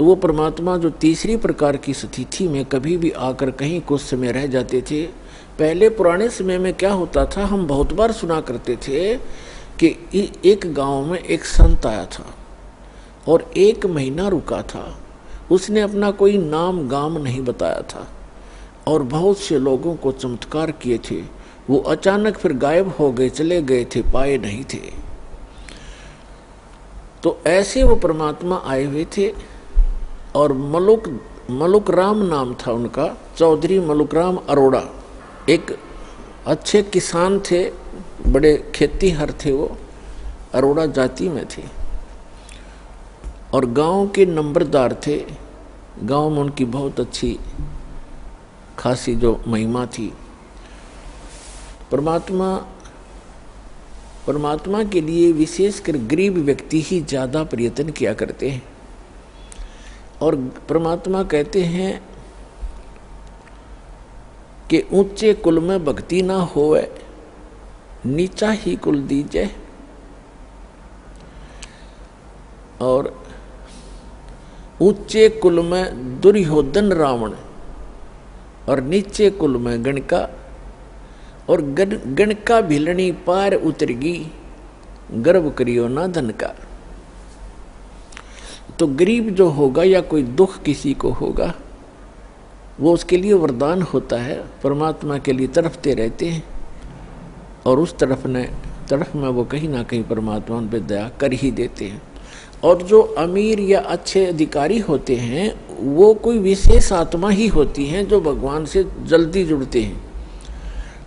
तो वो परमात्मा जो तीसरी प्रकार की स्थिति में कभी भी आकर कहीं कुछ समय रह जाते थे। पहले पुराने समय में क्या होता था, हम बहुत बार सुना करते थे कि एक गांव में एक संत आया था और 1 महीना रुका था। उसने अपना कोई नाम गाम नहीं बताया था और बहुत से लोगों को चमत्कार किए थे। वो अचानक फिर गायब हो गए, चले गए थे, पाए नहीं थे। तो ऐसे वो परमात्मा आए हुए थे और मलुक राम नाम था उनका, चौधरी मलुक राम अरोड़ा। एक अच्छे किसान थे, बड़े खेतीहर थे, वो अरोड़ा जाति में थे और गांव के नंबरदार थे। गांव में उनकी बहुत अच्छी खासी जो महिमा थी। परमात्मा के लिए विशेषकर गरीब व्यक्ति ही ज़्यादा प्रयत्न किया करते हैं और परमात्मा कहते हैं कि ऊंचे कुल में भक्ति ना होवे, नीचा ही कुल दीजे। और ऊंचे कुल में दुर्योधन रावण और नीचे कुल में गणका, और गणका भिलनी पार उतरगी, गर्व करियो ना धन का। तो गरीब जो होगा या कोई दुख किसी को होगा, वो उसके लिए वरदान होता है, परमात्मा के लिए तड़पते रहते हैं और उस तरफ में वो कहीं ना कहीं परमात्मा उन पर दया कर ही देते हैं। और जो अमीर या अच्छे अधिकारी होते हैं वो कोई विशेष आत्मा ही होती हैं जो भगवान से जल्दी जुड़ते हैं।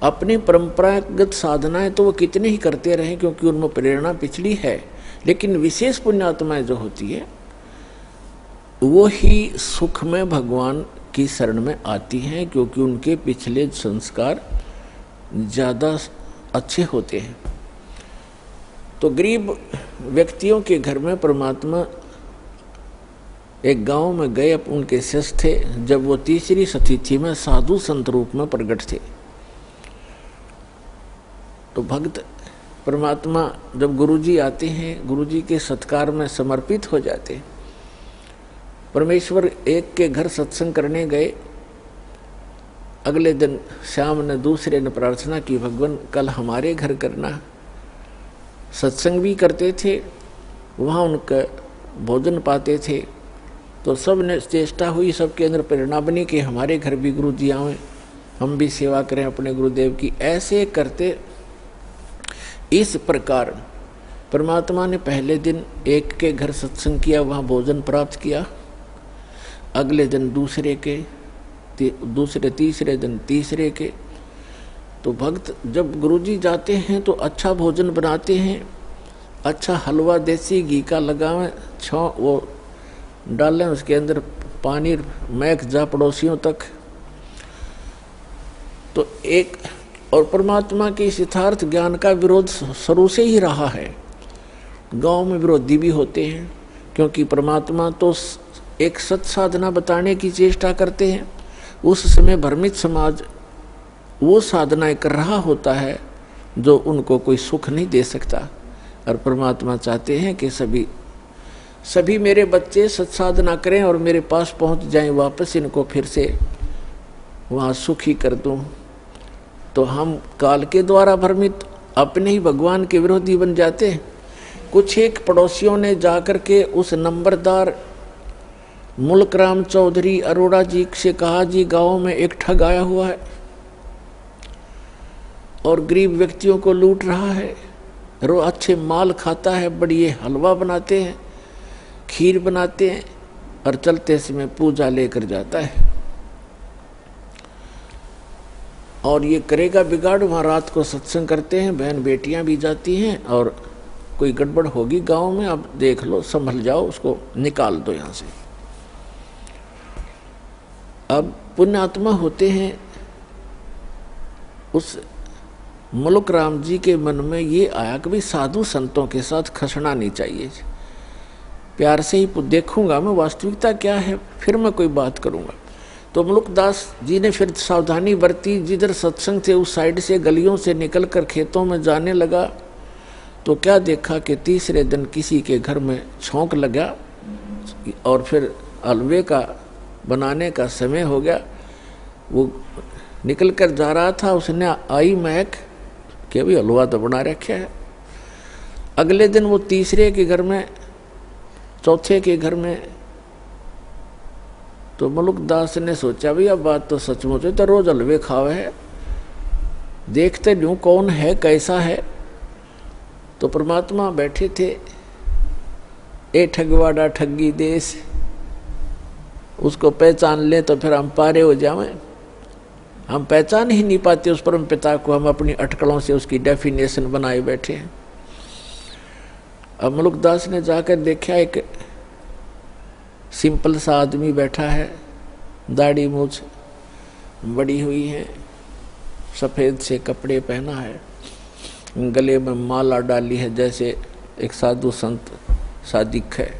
अपनी परंपरागत साधनाएं तो वो कितने ही करते रहें क्योंकि उनमें प्रेरणा पिछली है, लेकिन विशेष पुण्यात्माएं जो होती है वो ही सुख में भगवान की शरण में आती हैं क्योंकि उनके पिछले संस्कार ज़्यादा अच्छे होते हैं। तो गरीब व्यक्तियों के घर में परमात्मा एक गांव में गए, उनके शिष्य थे। जब वो तीसरी स्थिति में साधु संत रूप में प्रकट थे तो भक्त परमात्मा जब गुरुजी आते हैं, गुरुजी के सत्कार में समर्पित हो जाते हैं। परमेश्वर एक के घर सत्संग करने गए, अगले दिन शाम ने दूसरे ने प्रार्थना की, भगवान कल हमारे घर करना। सत्संग भी करते थे, वहाँ उनका भोजन पाते थे। तो सब ने चेष्टा हुई, सबके अंदर प्रेरणा बनी कि हमारे घर भी गुरु जी आएं, हम भी सेवा करें अपने गुरुदेव की। ऐसे करते इस प्रकार परमात्मा ने पहले दिन एक के घर सत्संग किया, वहाँ भोजन प्राप्त किया। अगले दिन दूसरे तीसरे दिन तीसरे के। तो भक्त जब गुरुजी जाते हैं तो अच्छा भोजन बनाते हैं, अच्छा हलवा देसी घी का लगावें, वो डालें, उसके अंदर पानी महक जा पड़ोसियों तक। तो एक और परमात्मा के इस यथार्थ ज्ञान का विरोध शुरू से ही रहा है। गांव में विरोधी भी होते हैं क्योंकि परमात्मा तो एक सत साधना बताने की चेष्टा करते हैं। उस समय भ्रमित समाज वो साधनाएं कर रहा होता है जो उनको कोई सुख नहीं दे सकता, और परमात्मा चाहते हैं कि सभी मेरे बच्चे सत्साधना करें और मेरे पास पहुंच जाएं, वापस इनको फिर से वहाँ सुखी कर दूं। तो हम काल के द्वारा भ्रमित अपने ही भगवान के विरोधी बन जाते हैं। कुछ एक पड़ोसियों ने जाकर के उस नंबरदार मुल्क राम चौधरी अरोड़ा जी से कहा, जी गांव में एक ठग आया हुआ है और गरीब व्यक्तियों को लूट रहा है, रोज अच्छे माल खाता है, बढ़िया हलवा बनाते हैं, खीर बनाते हैं और चलते समय पूजा लेकर जाता है और ये करेगा बिगाड़। वहाँ रात को सत्संग करते हैं, बहन बेटियां भी जाती हैं और कोई गड़बड़ होगी गांव में, अब देख लो, संभल जाओ, उसको निकाल दो यहाँ से। अब पुण्यात्मा होते हैं, उस मुल्क राम जी के मन में ये आया कि भाई साधु संतों के साथ खसना नहीं चाहिए, प्यार से ही देखूंगा मैं वास्तविकता क्या है, फिर मैं कोई बात करूंगा। तो मुल्कदास जी ने फिर सावधानी बरती, जिधर सत्संग थे उस साइड से गलियों से निकलकर खेतों में जाने लगा। तो क्या देखा कि तीसरे दिन किसी के घर में छौंक लगा और फिर हलवे का बनाने का समय हो गया। वो निकल कर जा रहा था, उसने आई महक कि अभी हलवा तो बना रखा है। अगले दिन वो तीसरे के घर में, चौथे के घर में, तो मलुकदास ने सोचा भाई अब बात तो सचमुच है, तो रोज हलवे खावे है, देखते न्यू कौन है कैसा है। तो परमात्मा बैठे थे, ए ठगवाड़ा ठगी देश, उसको पहचान ले तो फिर हम पारे हो जाएं। हम पहचान ही नहीं पाते उस परम पिता को, हम अपनी अटकलों से उसकी डेफिनेशन बनाए बैठे हैं। अब मलुकदास ने जाकर देखा एक सिंपल सा आदमी बैठा है, दाढ़ी मूछ बड़ी हुई है, सफ़ेद से कपड़े पहना है, गले में माला डाली है जैसे एक साधु संत सादिक है।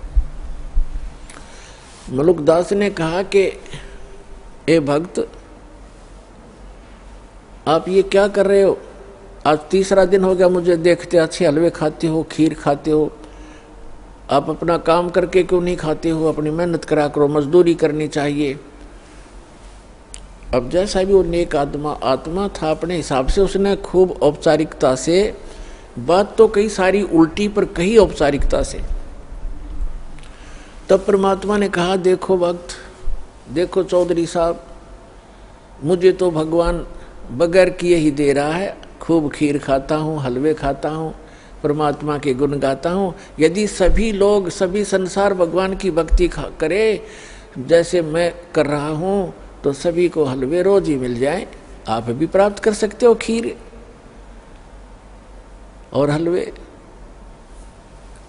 मलुकदास ने कहा कि ए भक्त, आप ये क्या कर रहे हो? आज तीसरा दिन हो गया मुझे देखते, अच्छे हलवे खाते हो, खीर खाते हो, आप अपना काम करके क्यों नहीं खाते हो? अपनी मेहनत करा करो, मजदूरी करनी चाहिए। अब जैसा भी वो नेक आत्मा था, अपने हिसाब से उसने खूब औपचारिकता से बात तो कई सारी उल्टी पर कही औपचारिकता से। तब परमात्मा ने कहा, देखो भक्त, देखो चौधरी साहब, मुझे तो भगवान बगैर किए ही दे रहा है, खूब खीर खाता हूँ, हलवे खाता हूँ, परमात्मा के गुण गाता हूँ। यदि सभी लोग, सभी संसार भगवान की भक्ति करे जैसे मैं कर रहा हूँ, तो सभी को हलवे रोज ही मिल जाए। आप भी प्राप्त कर सकते हो खीर और हलवे।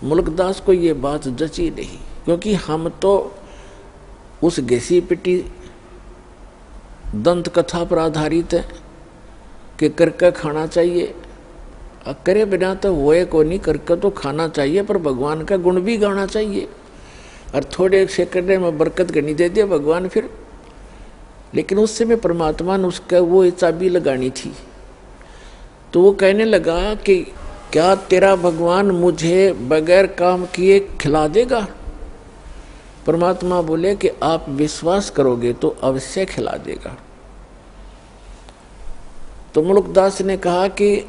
मुल्कदास को ये बात जची नहीं, क्योंकि हम तो उस घिसी पिटी दंत कथा पर आधारित है कि करके खाना चाहिए, करे बिना तो होए को नहीं, करके तो खाना चाहिए, पर भगवान का गुण भी गाना चाहिए। और थोड़े से करने में बरकत गनी दे दिया भगवान फिर। लेकिन उस समय परमात्मा ने उसका वो चाबी लगानी थी। तो वो कहने लगा कि क्या तेरा भगवान मुझे बगैर काम किए खिला देगा? परमात्मा बोले कि आप विश्वास करोगे तो अवश्य खिला देगा। तो मुल्कदास ने कहा कि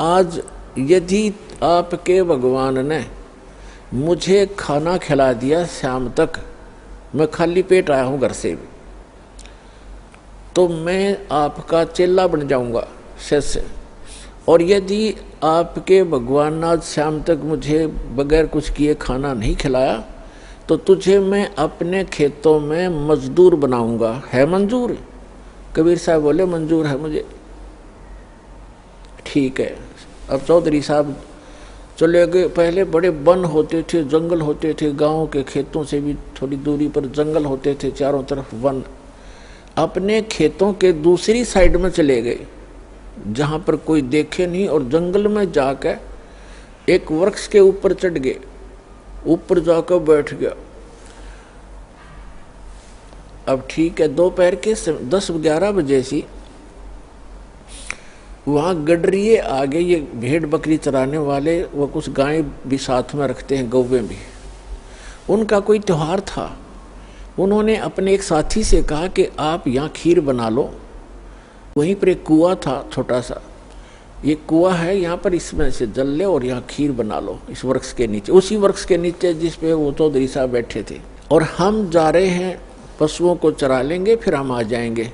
आज यदि आपके भगवान ने मुझे खाना खिला दिया शाम तक, मैं खाली पेट आया हूँ घर से भी, तो मैं आपका चेला बन जाऊंगा, शिष्य। और यदि आपके भगवान ने आज शाम तक मुझे बगैर कुछ किए खाना नहीं खिलाया, तो तुझे मैं अपने खेतों में मजदूर बनाऊंगा। है मंजूर? कबीर साहब बोले मंजूर है मुझे। ठीक है। अब चौधरी साहब चले गए। पहले बड़े वन होते थे, जंगल होते थे, गांव के खेतों से भी थोड़ी दूरी पर जंगल होते थे, चारों तरफ वन। अपने खेतों के दूसरी साइड में चले गए जहां पर कोई देखे नहीं, और जंगल में जाकर एक वृक्ष के ऊपर चढ़ गए, ऊपर जाकर बैठ गया। अब ठीक है, दोपहर के 10-11 बजे सी वहाँ गडरिए आगे, ये भेड़ बकरी चराने वाले, वो कुछ गाय भी साथ में रखते हैं, गौवे भी, उनका कोई त्योहार था। उन्होंने अपने एक साथी से कहा कि आप यहाँ खीर बना लो। वहीं पर एक कुआं था छोटा सा, ये कुआं है यहाँ पर, इसमें से जल ले और यहाँ खीर बना लो इस वृक्ष के नीचे, उसी वृक्ष के नीचे जिस पे वो चौधरी साहब बैठे थे। और हम जा रहे हैं, पशुओं को चरा लेंगे, फिर हम आ जाएंगे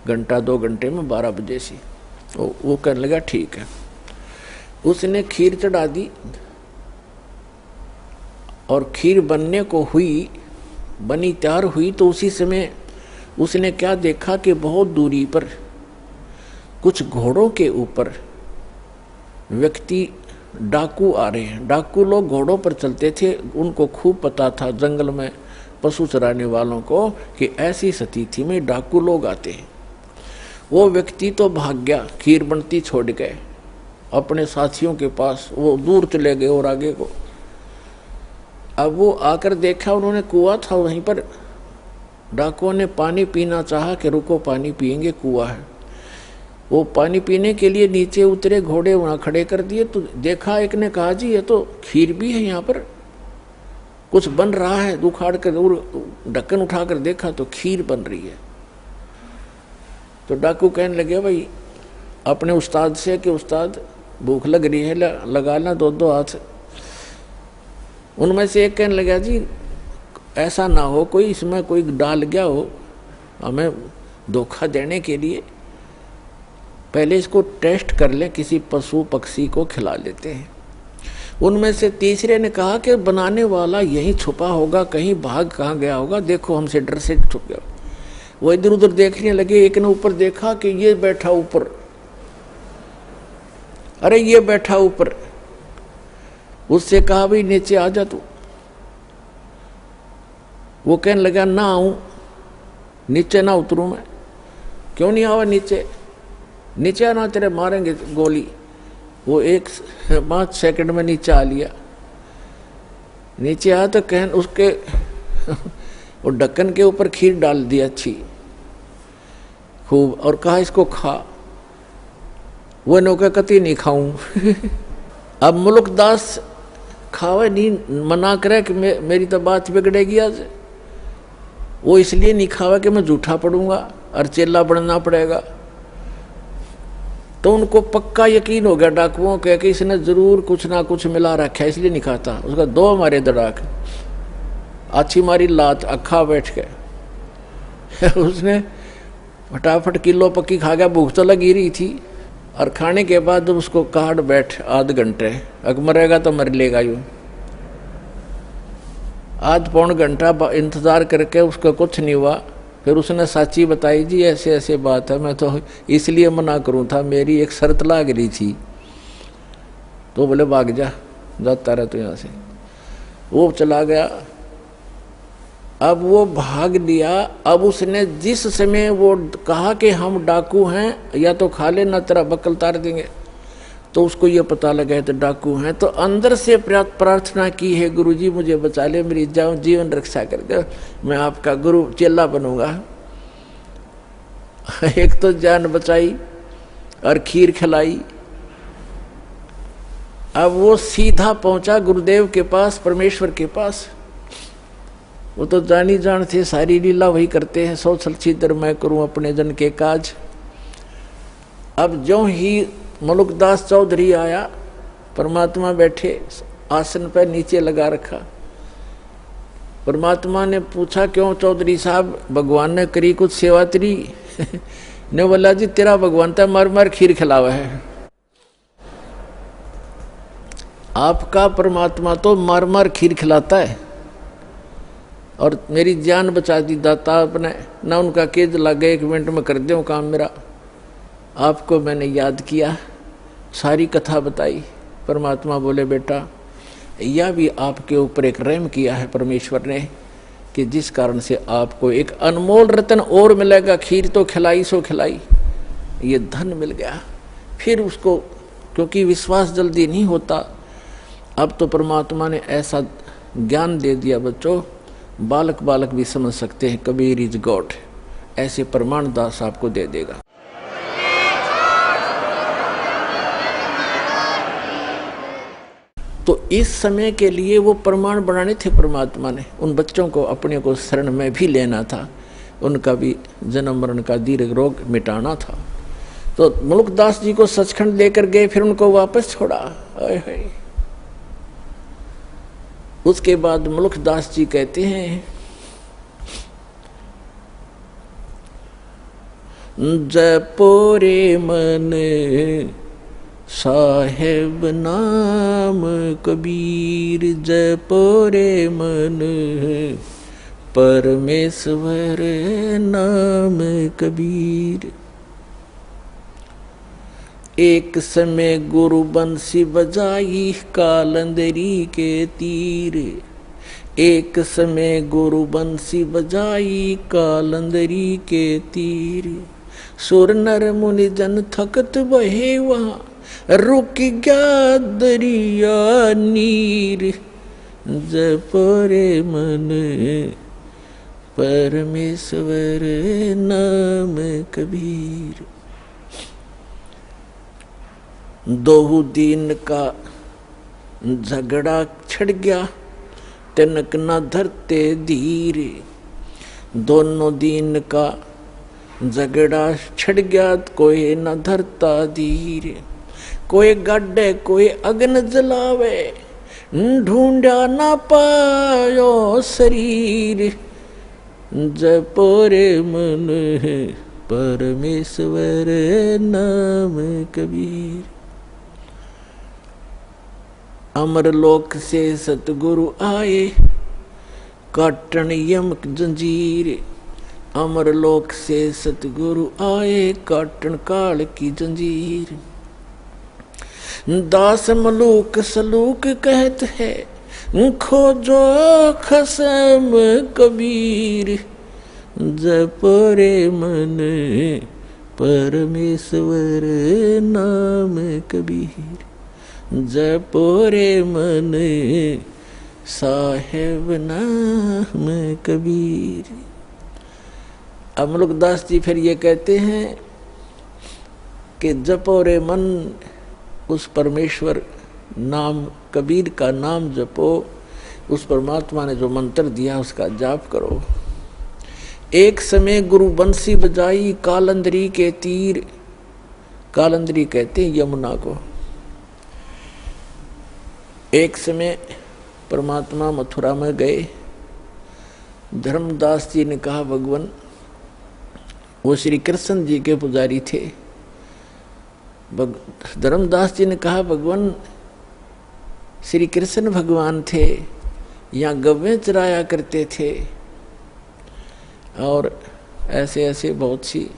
घंटा 2 घंटे में 12 बजे से। वो कहने लगा ठीक है। उसने खीर चढ़ा दी और खीर बनने को हुई, बनी तैयार हुई, तो उसी समय उसने क्या देखा कि बहुत दूरी पर कुछ घोड़ों के ऊपर व्यक्ति डाकू आ रहे हैं। डाकू लोग घोड़ों पर चलते थे, उनको खूब पता था जंगल में पशु चराने वालों को कि ऐसी स्थिति में डाकू लोग आते हैं। वो व्यक्ति तो भाग गया, खीर बनती छोड़ गए अपने साथियों के पास, वो दूर चले गए और आगे को। अब वो आकर देखा, उन्होंने कुआं था वहीं पर, डाकुओं ने पानी पीना चाहा कि रुको पानी पिएंगे, कुआं है। वो पानी पीने के लिए नीचे उतरे, घोड़े वहाँ खड़े कर दिए। तो देखा, एक ने कहा जी ये तो खीर भी है यहाँ पर। कुछ बन रहा है, उखाड़ कर और ढक्कन उठाकर देखा तो खीर बन रही है। तो डाकू कहने लगे भाई अपने उस्ताद से कि उस्ताद भूख लग रही है, लगा ला 2-2 हाथ। उनमें से एक कहने लगा जी ऐसा ना हो कोई इसमें कोई डाल गया हो हमें धोखा देने के लिए, पहले इसको टेस्ट कर ले, किसी पशु पक्षी को खिला लेते हैं। उनमें से तीसरे ने कहा कि बनाने वाला यहीं छुपा होगा, कहीं भाग कहाँ गया होगा, देखो हमसे डर से छुप गया। वो इधर उधर देखने लगे, एक ने ऊपर देखा कि ये बैठा ऊपर, अरे ये बैठा ऊपर। उससे कहा भाई नीचे आ जा तू। वो कहने लगा ना आऊं, नीचे ना उतरूं मैं। क्यों नहीं आवा नीचे? नीचे आना तेरे मारेंगे गोली। वो 5 सेकंड में नीचे आ लिया। नीचे आया तो कहन उसके वो ढक्कन के ऊपर खीर डाल दी अच्छी खूब और कहा इसको खा। वो नौका कति नहीं खाऊं। अब मुल्कदास खावे नहीं, मना करे कि मेरी तो बात बिगड़ेगी आज। वो इसलिए नहीं खावा कि मैं झूठा पड़ूंगा और चेला बनना पड़ेगा। तो उनको पक्का यकीन हो गया डाकुओं के कि इसने जरूर कुछ ना कुछ मिला रखा है, इसलिए नहीं खाता। उसका 2 मारे दड़ाक, अच्छी मारी लात, अखा बैठ के उसने फटाफट किलो पक्की खा गया। भूख तो लगी रही थी और खाने के बाद उसको काट बैठ आध घंटे, अगर मरेगा तो मर लेगा यूं। आध पौन घंटा इंतजार करके उसका कुछ नहीं हुआ। फिर उसने साची बताई जी ऐसे ऐसे बात है, मैं तो इसलिए मना करूं था, मेरी एक शर्त लाग रही थी। तो बोले भाग जा, जाता रहा तो यहाँ से। वो चला गया। अब वो भाग लिया। अब उसने जिस समय वो कहा कि हम डाकू हैं या तो खा ले ना तेरा बकल तार देंगे, तो उसको ये पता लगा तो डाकू हैं, तो अंदर से प्रार्थना की है गुरुजी मुझे बचा ले, मेरी जीवन रक्षा कर दे, मैं आपका गुरु चेला बनूंगा। एक तो जान बचाई और खीर खिलाई। अब वो सीधा पहुंचा गुरुदेव के पास, परमेश्वर के पास। वो तो जानी जान थे, सारी लीला वही करते हैं, 100 छलछीतर मैं करूं अपने जन के काज। अब जो ही मलुकदास चौधरी आया, परमात्मा बैठे आसन पर नीचे लगा रखा। परमात्मा ने पूछा क्यों चौधरी साहब, भगवान ने करी कुछ सेवा तेरी? ने बोला जी तेरा भगवान तो मार मार खीर खिलावा है। आपका परमात्मा तो मार मार खीर खिलाता है और मेरी जान बचा दी दाता आपने ना। उनका केज लग गया, 1 मिनट में कर दूं काम मेरा। आपको मैंने याद किया, सारी कथा बताई। परमात्मा बोले बेटा यह भी आपके ऊपर एक रहम किया है परमेश्वर ने कि जिस कारण से आपको एक अनमोल रतन और मिलेगा। खीर तो खिलाई सो खिलाई, ये धन मिल गया। फिर उसको क्योंकि विश्वास जल्दी नहीं होता, अब तो परमात्मा ने ऐसा ज्ञान दे दिया बच्चों, बालक बालक भी समझ सकते हैं कबीर इज गॉड। ऐसे प्रमाण दास आपको दे देगा। तो इस समय के लिए वो प्रमाण बनाने थे परमात्मा ने। उन बच्चों को अपने को शरण में भी लेना था, उनका भी जन्म मरण का दीर्घ रोग मिटाना था। तो मुल्कदास जी को सचखंड लेकर गए, फिर उनको वापस छोड़ा। उसके बाद मुल्कदास जी कहते हैं जपोरे मन साहेब नाम कबीर, जपोरे मन परमेश्वर नाम कबीर। एक समय गुरु बंसी बजाई कालंदरी के तीर, एक समय गुरु बंसी बजाई कालंदरी के तीर। सुर नर मुनि जन थकत बहे वहाँ, रुक गया दरिया नीर। जपरे मन परमेश्वर नाम कबीर। 2 दिन का झगड़ा छिड़ गया, तिनक न धरते धीर। दोनों दीन का झगड़ा छिड़ गया, कोई न धरता धीर। कोई गाडे कोई अग्न जलावे, ढूंढा ना पायो शरीर। जपो रे मन परमेश्वर नाम कबीर। अमरलोक से सतगुरु आए, काटन यमक जंजीर। अमरलोक से सतगुरु आए, काटन काल की जंजीर। दास मलूक सलूक कहत है, खोजो खसम कबीर। जपो रे मन परमेश्वर नाम कबीर। जपो रे मन साहेब नाम कबीर। अब मुल्कदास जी फिर ये कहते हैं कि जपो रे मन, उस परमेश्वर नाम कबीर का नाम जपो, उस परमात्मा ने जो मंत्र दिया उसका जाप करो। एक समय गुरु बंसी बजाई कालंदरी के तीर। कालंदरी कहते हैं यमुना को। एक समय परमात्मा मथुरा में गए। धर्मदास जी ने कहा भगवान, वो श्री कृष्ण जी के पुजारी थे। धर्मदास जी ने कहा भगवान, श्री कृष्ण भगवान थे, यहाँ गव्वें चराया करते थे और ऐसे ऐसे बहुत सी,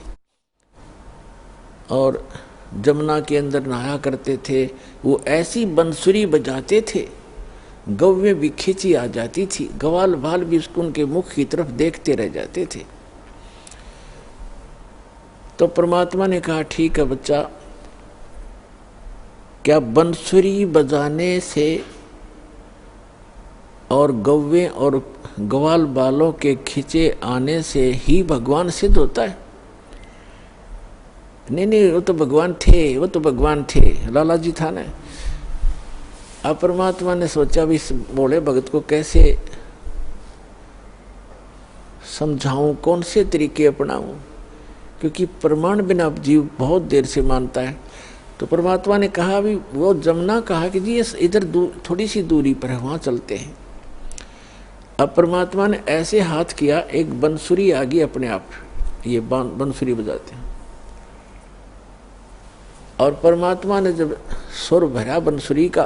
और जमुना के अंदर नहाया करते थे। वो ऐसी बंसुरी बजाते थे, गव्वें भी खींची आ जाती थी, ग्वाल बाल भी उसको उनके मुख की तरफ देखते रह जाते थे। तो परमात्मा ने कहा ठीक है बच्चा, क्या बंसुरी बजाने से और गव्वे और ग्वाल बालों के खींचे आने से ही भगवान सिद्ध होता है? नहीं नहीं, वो तो भगवान थे, वो तो भगवान थे, लाला जी था ना। अब परमात्मा ने सोचा भी इस बोले भगत को कैसे समझाऊं, कौन से तरीके अपनाऊं, क्योंकि प्रमाण बिना जीव बहुत देर से मानता है। तो परमात्मा ने कहा भी, वो जमुना कहा कि जी इधर थोड़ी सी दूरी पर है, वहां चलते हैं। अब परमात्मा ने ऐसे हाथ किया, एक बंसुरी आ गई अपने आप, ये बंसुरी बजाते हैं। और परमात्मा ने जब सुर भरा बंसुरी का,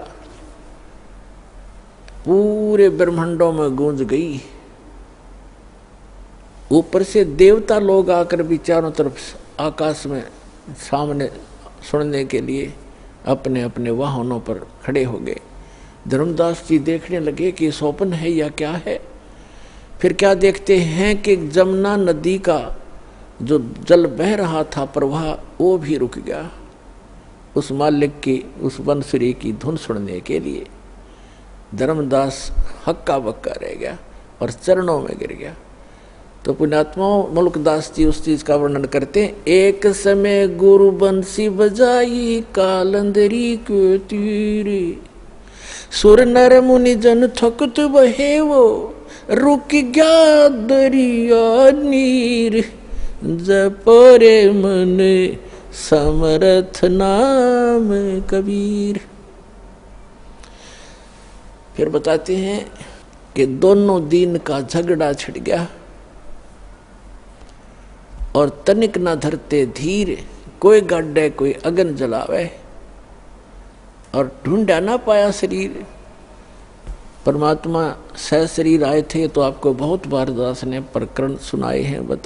पूरे ब्रह्मांडों में गूंज गई। ऊपर से देवता लोग आकर भी चारों तरफ आकाश में सामने सुनने के लिए अपने अपने वाहनों पर खड़े हो गए। धर्मदास जी देखने लगे कि स्वप्न है या क्या है। फिर क्या देखते हैं कि जमुना नदी का जो जल बह रहा था प्रवाह, वो भी रुक गया उस मालिक की, उस बंसुरी की धुन सुनने के लिए। धर्मदास हक्का बक्का रह गया और चरणों में गिर गया। तो पुण्यात्माओं, मुल्कदास जी उस चीज का वर्णन करते हैं। एक समय गुरु बंसी बजाई कालंदरी के तीर। सुर नर मुनि जन थकत बहे वो, रुक गया दरिया नीर। जपो रे मन समर्थ नाम कबीर। फिर बताते हैं कि दोनों दीन का झगड़ा छिड़ गया और तनिक न धरते धीर। कोई गाड्डे कोई अग्न जलावे और ढूंढा ना पाया शरीर। परमात्मा सह शरीर आए थे, तो आपको बहुत बार दास ने प्रकरण सुनाए हैं, बता